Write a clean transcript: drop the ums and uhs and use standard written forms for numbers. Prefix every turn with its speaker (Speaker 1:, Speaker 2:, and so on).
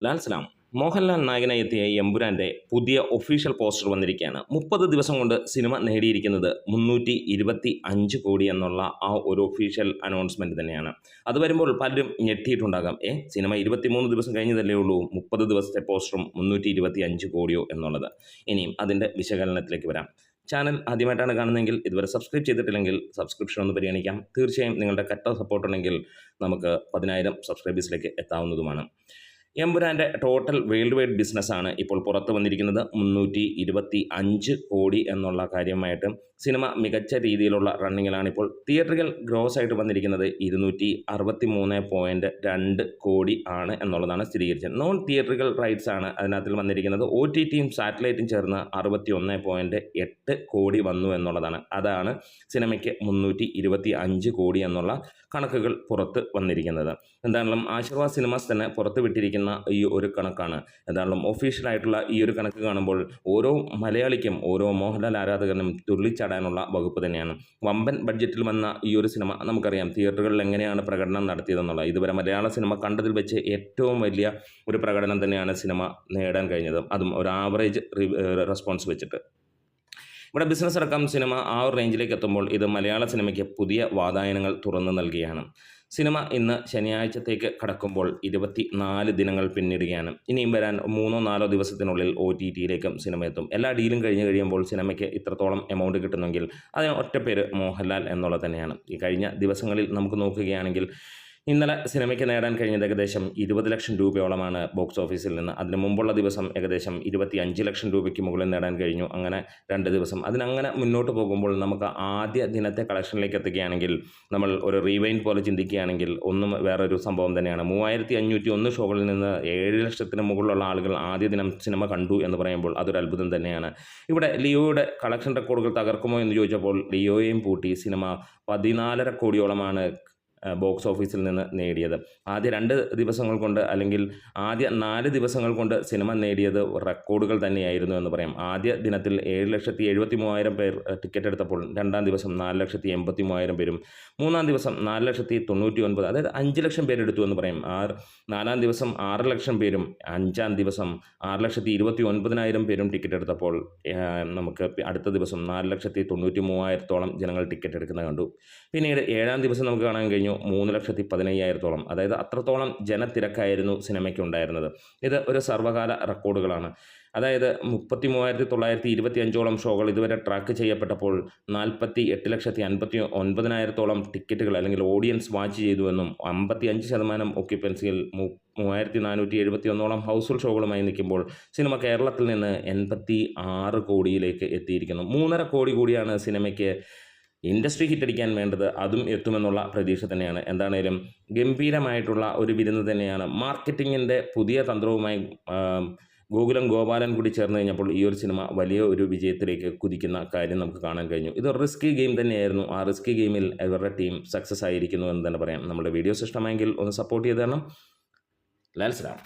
Speaker 1: ലാൽ സലാം. മോഹൻലാൽ നായകനായി എത്തിയ എമ്പുരാൻ്റെ പുതിയ ഒഫീഷ്യൽ പോസ്റ്റർ വന്നിരിക്കുകയാണ്. 30 ദിവസം കൊണ്ട് സിനിമ നേടിയിരിക്കുന്നത് 325 കോടി എന്നുള്ള ആ ഒരു ഒഫീഷ്യൽ അനൗൺസ്മെൻറ്റ് തന്നെയാണ്. അത് വരുമ്പോൾ പലരും ഞെട്ടിയിട്ടുണ്ടാകാം. സിനിമ 23 ദിവസം കഴിഞ്ഞതല്ലേ ഉള്ളൂ, 30 ദിവസത്തെ പോസ്റ്ററും 325 കോടിയോ എന്നുള്ളത്. ഇനിയും അതിൻ്റെ വിശകലനത്തിലേക്ക് വരാം. ചാനൽ ആദ്യമായിട്ടാണ് കാണുന്നതെങ്കിൽ ഇതുവരെ സബ്സ്ക്രൈബ് ചെയ്തിട്ടില്ലെങ്കിൽ സബ്സ്ക്രിപ്ഷൻ ഒന്ന് പരിഗണിക്കാം. തീർച്ചയായും നിങ്ങളുടെ കട്ട സപ്പോർട്ട് ഉണ്ടെങ്കിൽ നമുക്ക് 10,000 സബ്സ്ക്രൈബേഴ്സിലേക്ക് എത്താവുന്നതുമാണ്. എമ്പുരാൻ്റെ ടോട്ടൽ വേൾഡ് വൈഡ് ബിസിനസ്സാണ് ഇപ്പോൾ പുറത്ത് വന്നിരിക്കുന്നത്. 325 കോടി എന്നുള്ള കാര്യമായിട്ട് സിനിമ മികച്ച രീതിയിലുള്ള റണ്ണിങ്ങിലാണ്. ഇപ്പോൾ തിയേറ്ററുകൾ ഗ്രോസ് ആയിട്ട് വന്നിരിക്കുന്നത് 263.2 കോടി ആണ് എന്നുള്ളതാണ് സ്ഥിരീകരിച്ചത്. നോൺ തിയേറ്ററുകൾ റൈറ്റ്സ് ആണ് അതിനകത്തിൽ വന്നിരിക്കുന്നത്. OTTയും സാറ്റലൈറ്റും ചേർന്ന് 61.8 കോടി വന്നു എന്നുള്ളതാണ്. അതാണ് സിനിമയ്ക്ക് 325 കോടി എന്നുള്ള കണക്കുകൾ പുറത്ത് വന്നിരിക്കുന്നത്. എന്തായാലും ആശീർവാദ് സിനിമാസ് തന്നെ പുറത്ത് വിട്ടിരിക്കുന്ന ഈ ഒരു കണക്കാണ്. എന്തായാലും ഒഫീഷ്യലായിട്ടുള്ള ഈ ഒരു കണക്ക് കാണുമ്പോൾ ഓരോ മലയാളിക്കും ഓരോ മോഹൻലാൽ ആരാധകനും തുള്ളിച്ചാടാനുള്ള വകുപ്പ് തന്നെയാണ്. വമ്പൻ ബഡ്ജറ്റിൽ വന്ന ഈ ഒരു സിനിമ നമുക്കറിയാം തിയേറ്ററുകളിൽ എങ്ങനെയാണ് പ്രകടനം നടത്തിയതെന്നുള്ളത്. ഇതുവരെ മലയാള സിനിമ കണ്ടതിൽ വെച്ച് ഏറ്റവും വലിയ ഒരു പ്രകടനം തന്നെയാണ് സിനിമ നേടാൻ കഴിഞ്ഞത്, അതും ഒരു ആവറേജ് റെസ്പോൺസ് വെച്ചിട്ട്. ഇവിടെ ബിസിനസ് അടക്കം സിനിമ ആ ഒരു റേഞ്ചിലേക്ക് എത്തുമ്പോൾ ഇത് മലയാള സിനിമയ്ക്ക് പുതിയ വാതായനങ്ങൾ തുറന്നു നൽകുകയാണ്. സിനിമ ഇന്ന് ശനിയാഴ്ചത്തേക്ക് കടക്കുമ്പോൾ 24 ദിനങ്ങൾ പിന്നിടുകയാണ്. ഇനിയും വരാൻ 3-4 ദിവസത്തിനുള്ളിൽ OTTയിലേക്കും സിനിമ എത്തും. എല്ലാ ഡീലും കഴിഞ്ഞ് കഴിയുമ്പോൾ സിനിമയ്ക്ക് ഇത്രത്തോളം എമൗണ്ട് കിട്ടുന്നെങ്കിൽ അതിന് ഒറ്റ പേര് മോഹൻലാൽ എന്നുള്ളത് തന്നെയാണ്. ഈ കഴിഞ്ഞ ദിവസങ്ങളിൽ നമുക്ക് നോക്കുകയാണെങ്കിൽ ഇന്നലെ സിനിമയ്ക്ക് നേടാൻ കഴിഞ്ഞത് ഏകദേശം 20 ലക്ഷം രൂപയോളമാണ് ബോക്സ് ഓഫീസിൽ നിന്ന്. അതിന് മുമ്പുള്ള ദിവസം ഏകദേശം 25 ലക്ഷം രൂപയ്ക്ക് മുകളിൽ നേടാൻ കഴിഞ്ഞു. അങ്ങനെ 2 ദിവസം അതിനങ്ങനെ മുന്നോട്ട് പോകുമ്പോൾ നമുക്ക് ആദ്യ ദിനത്തെ കളക്ഷനിലേക്ക് എത്തുകയാണെങ്കിൽ നമ്മൾ ഒരു റീവൈൻഡ് പോലെ ചിന്തിക്കുകയാണെങ്കിൽ ഒന്നും വേറൊരു സംഭവം തന്നെയാണ്. 3501 ഷോകളിൽ നിന്ന് 7 ലക്ഷത്തിന് മുകളിലുള്ള ആളുകൾ ആദ്യ ദിനം സിനിമ കണ്ടു എന്ന് പറയുമ്പോൾ അതൊരു അത്ഭുതം തന്നെയാണ്. ഇവിടെ ലിയോയുടെ കളക്ഷൻ റെക്കോർഡുകൾ തകർക്കുമോ എന്ന് ചോദിച്ചപ്പോൾ ലിയോയെയും പൂട്ടി സിനിമ 14.5 കോടിയോളമാണ് ബോക്സ് ഓഫീസിൽ നിന്ന് നേടിയത്. ആദ്യ 2 ദിവസങ്ങൾ കൊണ്ട് അല്ലെങ്കിൽ ആദ്യ 4 ദിവസങ്ങൾ കൊണ്ട് സിനിമ നേടിയത് റെക്കോർഡുകൾ തന്നെയായിരുന്നു എന്ന് പറയാം. ആദ്യ ദിനത്തിൽ 7,73,000 പേർ ടിക്കറ്റ് എടുത്തപ്പോൾ രണ്ടാം ദിവസം 4,83,000 പേരും, മൂന്നാം ദിവസം 4,99,000, അതായത് 5 ലക്ഷം പേരെടുത്തു എന്ന് പറയും. നാലാം ദിവസം 6 ലക്ഷം പേരും, അഞ്ചാം ദിവസം 6,29,000 പേരും ടിക്കറ്റ് എടുത്തപ്പോൾ നമുക്ക് അടുത്ത ദിവസം 4,93,000 ജനങ്ങൾ ടിക്കറ്റ് എടുക്കുന്നത് കണ്ടു. പിന്നീട് 7-ാം ദിവസം നമുക്ക് കാണാൻ കഴിഞ്ഞു 3,15,000, അതായത് അത്രത്തോളം ജനത്തിരക്കായിരുന്നു സിനിമയ്ക്ക് ഉണ്ടായിരുന്നത്. ഇത് ഒരു സർവ്വകാല റെക്കോർഡുകളാണ്. അതായത് 33,925 ഷോകൾ ഇതുവരെ ട്രാക്ക് ചെയ്യപ്പെട്ടപ്പോൾ 48,59,000 ടിക്കറ്റുകൾ അല്ലെങ്കിൽ ഓഡിയൻസ് വാച്ച് ചെയ്തുവെന്നും 55% ഒക്യുപ്പൻസിയിൽ 3,471 ഹൗസ് ഹോൾഡ് ഷോകളുമായി നിൽക്കുമ്പോൾ സിനിമ കേരളത്തിൽ നിന്ന് 86 കോടിയിലേക്ക് എത്തിയിരിക്കുന്നു. 3.5 കോടി കൂടിയാണ് സിനിമയ്ക്ക് ഇൻഡസ്ട്രി ഹിറ്റടിക്കാൻ വേണ്ടത്. അതും എത്തുമെന്നുള്ള പ്രതീക്ഷ തന്നെയാണ്. എന്താണേലും ഗംഭീരമായിട്ടുള്ള ഒരു വിരുന്ന് തന്നെയാണ്. മാർക്കറ്റിങ്ങിൻ്റെ പുതിയ തന്ത്രവുമായി ഗോകുലം ഗോപാലൻ കൂടി ചേർന്ന് കഴിഞ്ഞപ്പോൾ ഈ ഒരു സിനിമ വലിയ ഒരു വിജയത്തിലേക്ക് കുതിക്കുന്ന കാര്യം നമുക്ക് കാണാൻ കഴിഞ്ഞു. ഇത് റിസ്കി ഗെയിം തന്നെയായിരുന്നു. ആ റിസ്കി ഗെയിമിൽ ഇവരുടെ ടീം സക്സസ് ആയിരിക്കുന്നു എന്ന് തന്നെ പറയാം. നമ്മുടെ വീഡിയോസ് ഇഷ്ടമായെങ്കിൽ ഒന്ന് സപ്പോർട്ട് ചെയ്ത് തരണം. ലാൽ സലാം.